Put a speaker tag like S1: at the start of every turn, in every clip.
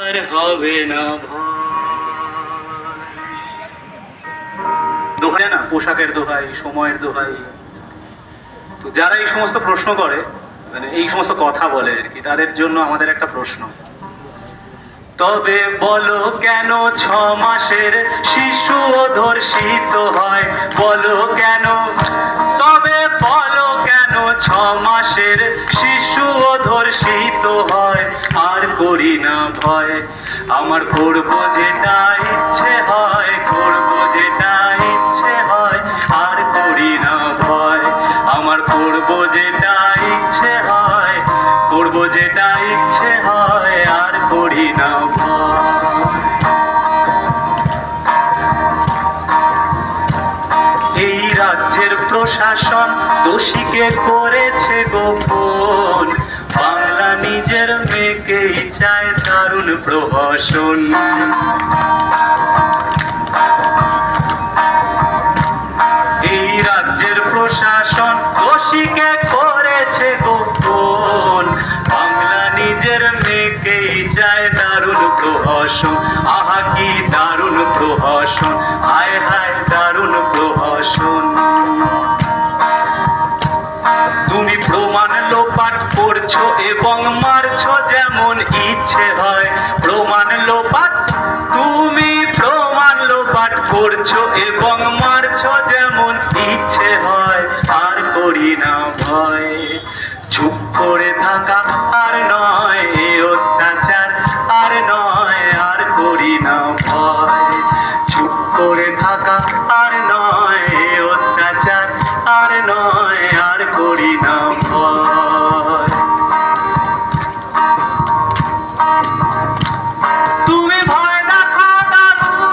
S1: আর হবে না দোহাই না, পোশাকের দোহাই, সময়ের দোহাই। তো যারা এই সমস্ত প্রশ্ন করে, মানে এই সমস্ত কথা বলে আর কি, তাদের জন্য আমাদের একটা প্রশ্ন। তবে বলো কেন 6 মাসের শিশুও ধর্ষিত হয়? বলো কেন, তবে বলো কেন 6 মাসের শিশুও ধর্ষিত হয়? আর করি না ভয়, আমার করবো যেটা ইচ্ছে হয়, করবো যেটা ইচ্ছে হয়। আর করি না ভয়, আমার করবো যেটা ইচ্ছে হয়, করবো যেটা ইচ্ছে হয়। আর করি না ভয়। এই রাজ্যের প্রশাসন দোষীকে করেছে গোপন, বাংলা নিজের মেয়েকেই চায় দারুণ প্রহসন। এই রাজ্যের প্রশাসন দোষীকে করেছে গোপন, বাংলা নিজের মেয়েকেই চায় দারুণ প্রহসন। আহা কি দারুণ প্রহসন, হায় হায় দারুণ প্রহসন। তুমি প্রমাণ লোপাট করছো এবং মারছো যেমন ইচ্ছে হয়। প্রমাণ লোপাট, তুমি প্রমাণ লোপাট করছো এবং মারছো যেমন ইচ্ছে হয়। আর করি না ভয়, চুপ করে থাকা আর নয় এ অত্যাচার, আর নয়। আর করি না ভয়, চুপ করে থাকা আর নয় এ অত্যাচার, আর নয়। আর করি না ভয়। তুমি ভয় দেখা দারুণ,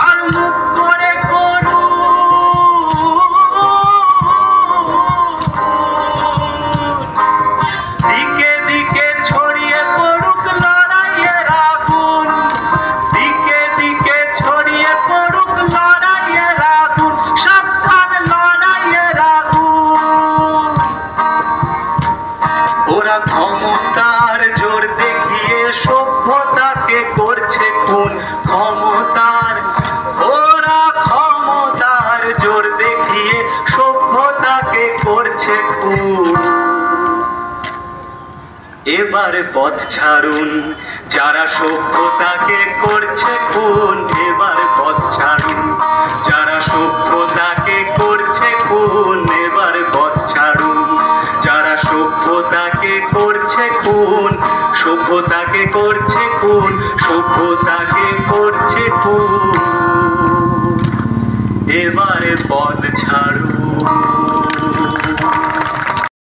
S1: আর মুখ করে করুন। দিকে দিকে ছড়িয়ে পড়ুক লড়াইয়ের আগুন, দিকে দিকে ছড়িয়ে পড়ুক লড়াইয়ের আগুন। সাবধান লড়াইয়ের আগুন। ওরা ক্ষমতার জোর দেখিয়ে সভ্যতাকে করছে খুন, ক্ষমতার, ওরা ক্ষমতার জোর দেখিয়ে সভ্যতাকে করছে খুন। এবারে পথ ছাড়ুন যারা সভ্যতাকে করছে খুন, এবার পথ ছাড়ুন যারা সভ্যতাকে করছে খুন, এবার পথ ছাড়ুন যারা সভ্যতাকে করছে খুন, সভ্যতাকে করছে খুন, সভ্যতাকে করছে খুন। এবারে পথ ছাড়ুন।